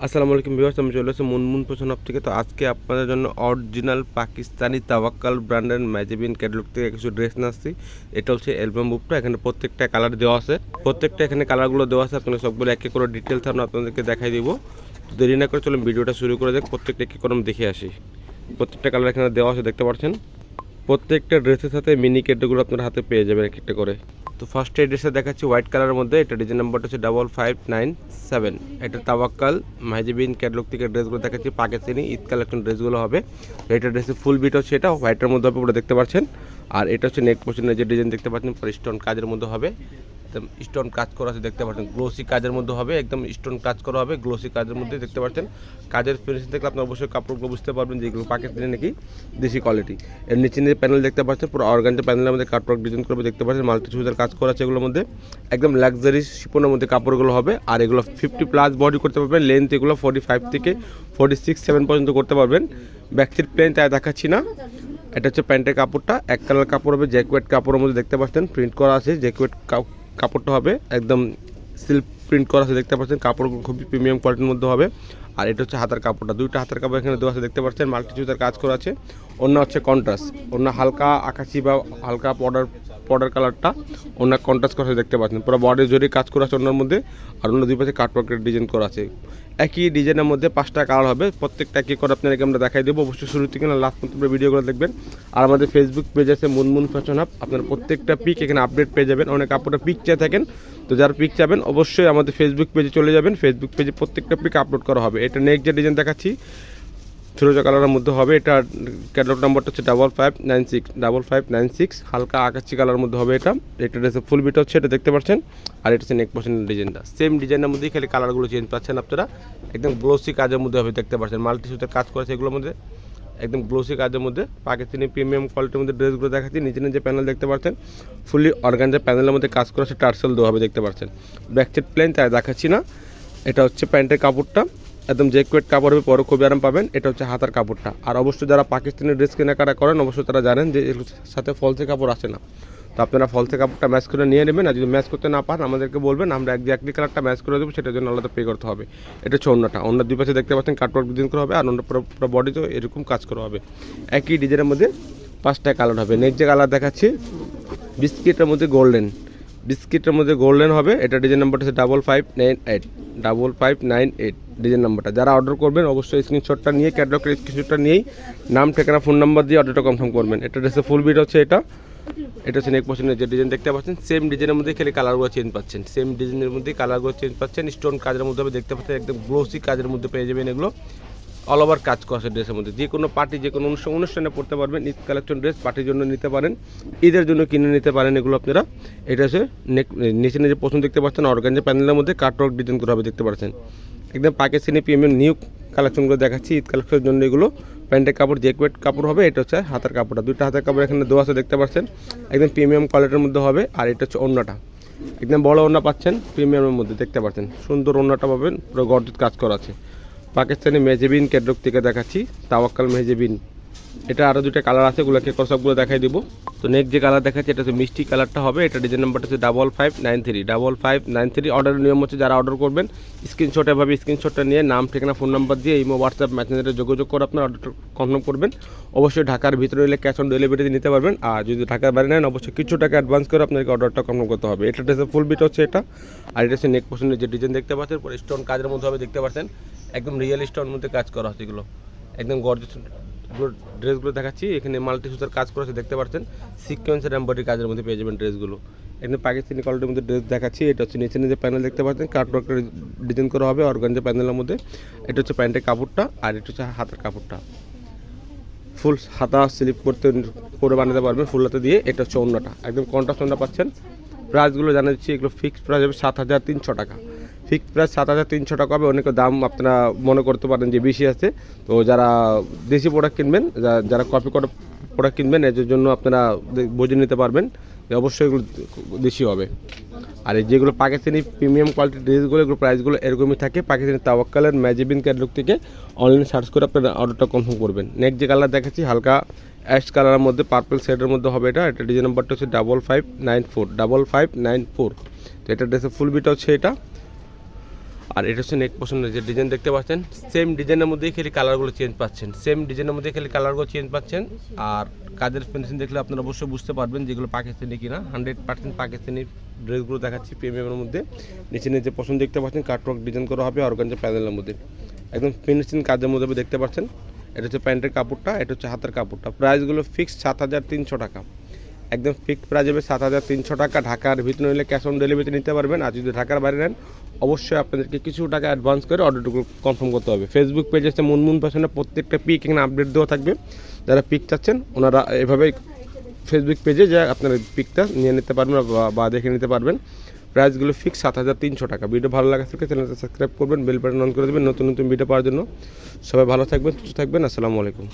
আসসালামু আলাইকুম ভিউয়ার্স, আমি চলে এসেছি মুনমুন ফ্যাশন হাব থেকে। তো আজকে আপনাদের জন্য অরিজিনাল পাকিস্তানি তাওয়াক্কাল ব্র্যান্ডের ম্যাজেবিন ক্যাটালগ থেকে কিছু ড্রেস নিয়ে আসছি। এটা হচ্ছে অ্যালবাম বুকটা। এখানে প্রত্যেকটা কালার দেওয়া আছে, প্রত্যেকটা এখানে কালারগুলো দেওয়া আছে। আপনাদের সবগুলো এক এক করে ডিটেলস আমরা আপনাদেরকে দেখাই দিব। তো দেরি না করে চলুন ভিডিওটা শুরু করে দেখ, প্রত্যেকটা এক এক করে দেখে আসি। প্রত্যেকটা কালার এখানে দেওয়া আছে, দেখতে পাচ্ছেন। প্রত্যেকটা ড্রেসের সাথে মিনি ক্যাটগুলো আপনার হাতে পেয়ে যাবেন এক একটা করে। তো ফার্স্ট এই ড্রেসটা দেখাচ্ছি হোয়াইট কালারের মধ্যে। এটা ডিজাইন নাম্বারটা হচ্ছে 5597। এটা তাওয়াক্কাল মাইজিবিন ক্যাটালগ থেকে ড্রেসগুলো দেখাচ্ছি, পাকিস্তানি ঈদ কালেকশন ড্রেসগুলো হবে। তো এটা ড্রেসের ফুল বিট হচ্ছে, এটা হোয়াইটের মধ্যে হবে, পুরো দেখতে পাচ্ছেন। আর এটা হচ্ছে নেক পোর্শনের যে ডিজাইন দেখতে পাচ্ছেন, স্টোন কাজের মধ্যে হবে, একদম স্টোন কাজ করা আছে, দেখতে পাচ্ছেন। গ্লোসি কাজের মধ্যে হবে, একদম স্টোন কাজ করা হবে, গ্লোসি কাজের মধ্যে দেখতে পাচ্ছেন। কাজের ফিনিশিং দেখলে আপনি অবশ্যই কাপড়গুলো বুঝতে পারবেন যে এগুলো পাকিস্তানি নাকি দেশি কোয়ালিটি। এর নিচে প্যানেল দেখতে পাচ্ছেন, পুরো অর্গানজা প্যানেলের মধ্যে কাটওয়ার্ক ডিজাইন করবে, দেখতে পাচ্ছেন। মাল্টি সুতার কাজ করা আছে এগুলোর মধ্যে, একদম লাক্সারি শিপনের মধ্যে কাপড়গুলো হবে। আর এগুলো 50+ বডি করতে পারবেন, লেন্থ এগুলো 45 থেকে 46-7 পর্যন্ত করতে পারবেন। ব্যাকসাইড প্লেন তাই দেখাচ্ছি না। এটা হচ্ছে প্যান্টের কাপড়টা, এক কালার কাপড় হবে, জ্যাকওয়েট কাপড়ের মধ্যে দেখতে পাচ্ছেন, প্রিন্ট করা আছে। জ্যাকওয়েট কাপড়টা হবে একদম সিল্ক প্রিন্ট করা আছে, দেখতে পাচ্ছেন। কাপড়গুলো খুবই প্রিমিয়াম কোয়ালিটির মধ্যে হবে। আর এটা হচ্ছে হাতার কাপড়টা, দুইটা হাতার কাপড় এখানে দেওয়া আছে, দেখতে পাচ্ছেন। মাল্টি সুতার কাজ করা আছে। অন্য হচ্ছে কন্ট্রাস্ট, অন্য হালকা আকাশি বা হালকা পর্ডার কালারটা অন্য কন্ট্রাস্ট করা আছে, দেখতে পাচ্ছেন। পুরো বডি জড়ি কাজ করা আছে অন্যর মধ্যে। আর অন্য দুই পাশে কাটওয়ার্কের ডিজাইন করা আছে। একই ডিজাইনের মধ্যে 5টা কালার হবে, প্রত্যেকটা একই করে আপনাদেরকে আমরা দেখাই দেবো। অবশ্যই শুরু থেকে না লাস্ট পর্যন্ত ভিডিওগুলো দেখবেন। আর আমাদের ফেসবুক পেজ আছে মুনমুন ফ্যাশন হাব, আপনার প্রত্যেকটা পিক এখানে আপডেট পেয়ে যাবেন। অনেক আপনারা পিক চেয়ে থাকেন, তো যারা পিক চাবেন অবশ্যই আমাদের ফেসবুক পেজে চলে যাবেন। ফেসবুক পেজে প্রত্যেকটা পিক আপলোড করা হবে। এটা নেক্সট যে ডিজাইন দেখাচ্ছি ফিরোজা কালারের মধ্যে হবে। এটা ক্যাটালগ নাম্বারটা হচ্ছে 5596 হালকা আকাশি কালারের মধ্যে হবে। এটা ড্রেসের ফুল বিট হচ্ছে, এটা দেখতে পাচ্ছেন। আর এটা হচ্ছে নেক পোর্শনের ডিজাইনটা, সেম ডিজাইনের মধ্যেই খালি কালারগুলো চেঞ্জ পাচ্ছেন আপনারা। একদম গ্লোসি কাজের মধ্যে হবে, দেখতে পাচ্ছেন। মাল্টি সুতার কাজ করেছে এগুলোর মধ্যে, একদম গ্লোসি কাজের মধ্যে পাকিস্তানি প্রিমিয়াম কোয়ালিটির মধ্যে ড্রেসগুলো দেখাচ্ছি। নিচে যে প্যানেল দেখতে পাচ্ছেন, ফুলি অর্গানজা প্যানেলের মধ্যে কাজ করা আছে, টার্সেল দেওয়া হবে, দেখতে পাচ্ছেন। ব্যাকসাইড প্লেন তাই দেখাচ্ছি না। এটা হচ্ছে প্যান্টের কাপড়টা, একদম জ্যাকওয়েট কাপড় হবে, পরে খুবই আরাম পাবেন। এটা হচ্ছে হাতার কাপড়টা। আর অবশ্যই যারা পাকিস্তানি ড্রেস কেনাকাটা করেন অবশ্যই তারা জানেন যে এর সাথে ফলসে কাপড় আসে না। তো আপনারা ফলসে কাপড়টা ম্যাচ করে নিয়ে নেবেন। আর যদি ম্যাচ করতে না পান আমাদেরকে বলবেন, আমরা একই কালারটা ম্যাচ করে দেবো, সেটার জন্য আলাদা পে করতে হবে। এটা হচ্ছে অন্যটা, অন্য দুই পাশে দেখতে পাচ্ছেন কাটওয়ার্ক ডিজাইন করা হবে। আর অন্য পুরো বডিতেও এরকম কাজ করা হবে। একই ডিজাইনের মধ্যে 5টা কালার হবে। নেক্সট যে কালার দেখাচ্ছি বিস্কিটের মধ্যে গোল্ডেন হবে। এটা ডিজাইন নাম্বারটা হচ্ছে 5598 ডিজাইন নাম্বারটা। যারা অর্ডার করবেন অবশ্যই স্ক্রিনশটটা নিয়ে, ক্যাটালগের স্ক্রিনশটটা নিয়েই নাম, ঠিকানা, ফোন নাম্বার দিয়ে অর্ডারটা কনফার্ম করবেন। এটা ড্রেসের ফুল বিট হচ্ছে, এটা হচ্ছে নেক পোর্শনের যে ডিজাইন দেখতে পাচ্ছেন। সেম ডিজাইনের মধ্যে খালি কালারগুলো চেঞ্জ পাচ্ছেন, স্টোন কাজের মধ্যে হবে, দেখতে পাচ্ছেন। একদম গ্লোসি কাজের মধ্যে পেয়ে যাবেন এগুলো। অল ওভার কাজ করা আছে ড্রেসের মধ্যে। যে কোনো পার্টি, যে কোনো অনুষ্ঠানে পড়তে পারবেন। ঈদ কালেকশন ড্রেস পার্টির জন্য নিতে পারেন, ঈদের জন্য কিনে নিতে পারেন এগুলো আপনারা। এটা হচ্ছে নিচে পছন্দ দেখতে পাচ্ছেন, অর্গানজা প্যানেলের মধ্যে কাটওয়ার্ক ডিজাইন করা হবে, দেখতে পাচ্ছেন। একদম পাকিস্তানি প্রিমিয়াম নিউ কালেকশনগুলো দেখাচ্ছি ঈদ কালেকশনের জন্য। এগুলো প্যান্টের কাপড় জ্যাকওয়েট কাপড় হবে। এটা হচ্ছে হাতার কাপড়টা, দুইটা হাতার কাপড় এখানে দেওয়া আছে, দেখতে পাচ্ছেন। একদম প্রিমিয়াম কোয়ালিটির মধ্যে হবে। আর এটা হচ্ছে ওড়নাটা, একদম বড় ওড়না পাচ্ছেন প্রিমিয়ামের মধ্যে, দেখতে পাচ্ছেন। সুন্দর ওড়নাটা পাবেন, পুরো গর্জিত কাজ করা আছে। পাকিস্তানি মেজেবিন ক্যাটালগ থেকে দেখাচ্ছি, তাওয়াক্কাল মেজেবিন। এটা আরও দুটো কালার আছে, এগুলোকে সবগুলো দেখাই দিব। তো নেক্সট যে কালার দেখাচ্ছি এটা হচ্ছে মিষ্টি কালারটা হবে। এটা ডিজাইন নাম্বারটা হচ্ছে 5593 অর্ডারের নিয়ম হচ্ছে যারা অর্ডার করবেন স্ক্রিনশট, এভাবে স্ক্রিনশটটা নিয়ে নাম, ঠিকানা, ফোন নাম্বার দিয়ে ইমো, হোয়াটসঅ্যাপ, মেসেঞ্জারে যোগাযোগ করে আপনার অর্ডারটা কনফার্ম করবেন। অবশ্যই ঢাকার ভিতরে হলে ক্যাশ অন ডেলিভারিতে নিতে পারবেন। আর যদি ঢাকার বাইরে নেন অবশ্যই কিছু টাকা অ্যাডভান্স করে আপনাকে অর্ডারটা কনফার্ম করতে হবে। এটা ড্রেসের ফুল বিট হচ্ছে এটা। আর এটা হচ্ছে নেক পোর্শনের যে ডিজাইন দেখতে পাচ্ছেন, পুরো স্টোন কাজের মধ্যে হবে, দেখতে পাচ্ছেন। একদম রিয়েল স্টোন মধ্যে কাজ করা হচ্ছে এগুলো, একদম গর্জিয়াস ড্রেসগুলো দেখাচ্ছি। এখানে মাল্টি সুতার কাজ করেছে, দেখতে পাচ্ছেন। সিকোয়েন্সের এমব্রয়ডারি কাজের মধ্যে পেয়ে যাবেন ড্রেসগুলো। একদম পাকিস্তানি কোয়ালিটির মধ্যে ড্রেস দেখাচ্ছি। এটা হচ্ছে নিচে প্যানেল দেখতে পাচ্ছেন, কাটওয়ার্কের ডিজাইন করা হবে অর্গানজা প্যানেলের মধ্যে। এটা হচ্ছে প্যান্টের কাপড়টা। আর এটা হচ্ছে হাতের কাপড়টা, ফুল হাতা স্লিপ করে বানাতে পারবেন ফুল হাতে দিয়ে। এটা হচ্ছে ওড়নাটা, একদম কন্ট্রাস্ট ওড়না পাচ্ছেন। প্রাইসগুলো জানা দিচ্ছি, এগুলো ফিক্সড প্রাইস হবে 7300 টাকা। ফিক্সড প্রাইস 7300 টাকা হবে। অনেকের দাম আপনারা মনে করতে পারেন যে বেশি আছে। তো যারা দেশি প্রোডাক্ট কিনবেন, যারা কপি করা প্রোডাক্ট কিনবেন, এর জন্য আপনারা বুঝে নিতে পারবেন যে অবশ্যই এগুলো দেশি হবে। আর এই যেগুলো পাকিস্তানি প্রিমিয়াম কোয়ালিটির ড্রেসগুলো, এগুলো প্রাইসগুলো এরকমই থাকে। পাকিস্তানি তাওয়াক্কালের ম্যাজেবিন ক্যাটালগ থেকে অনলাইনে সার্চ করে আপনারা অর্ডারটা কনফার্ম করবেন। নেক্সট যে কালার দেখাচ্ছি হালকা অ্যাশ কালারের মধ্যে পার্পল শেডের মধ্যে হবে। এটা ডিজাইন নাম্বারটা হচ্ছে 5594। তো এটা ড্রেসের ফুল বিটা হচ্ছে এটা। আর এটা হচ্ছে নেক পছন্দের যে ডিজাইন দেখতে পাচ্ছেন, সেম ডিজাইনের মধ্যেই খালি কালারগুলো চেঞ্জ পাচ্ছেন, সেম ডিজাইনের মধ্যে খালি কালারগুলো চেঞ্জ পাচ্ছেন। আর কাজের ফিনিশিং দেখলে আপনারা অবশ্যই বুঝতে পারবেন যেগুলো পাকিস্তানি কিনা। 100% পাকিস্তানি ড্রেসগুলো দেখাচ্ছি প্রিমিয়ামের মধ্যে। নিচে নিচে পছন্দ দেখতে পাচ্ছেন, কাটওয়ার্ক ডিজাইন করা হবে অর্গানজা প্যানেলের মধ্যে, একদম ফিনিশিং কাজের মধ্যে দেখতে পাচ্ছেন। এটা হচ্ছে প্যান্টের কাপড়টা, এটা হচ্ছে হাতের কাপড়টা। প্রাইসগুলো ফিক্স 7,300 টাকা, একদম ফিক্সড প্রাইস হবে 7,300 টাকা। ঢাকার ভিতরে নিলে ক্যাশ অন ডেলিভারিতে নিতে পারবেন, আর যদি ঢাকার বাইরে নেন অবশ্যই আপনাদেরকে কিছু টাকা অ্যাডভান্স করে অর্ডারটুকু কনফার্ম করতে হবে। ফেসবুক পেজে আছে মুনমুন ফ্যাশনে প্রত্যেকটা পিক এখানে আপডেট দেওয়া থাকবে। যারা পিক চাচ্ছেন ওনারা এভাবেই ফেসবুক পেজে যা আপনার পিকটা নিয়ে নিতে পারবেন বা দেখে নিতে পারবেন। প্রাইসগুলো ফিক্স 7,300 টাকা। ভিডিও ভালো লাগা থাকলে চ্যানেলটা সাবস্ক্রাইব করবেন, বেল বাটন অন করে দেবেন নতুন নতুন ভিডিও পাওয়ার জন্য। সবাই ভালো থাকবেন, সুস্থ থাকবেন। আসসালামু আলাইকুম।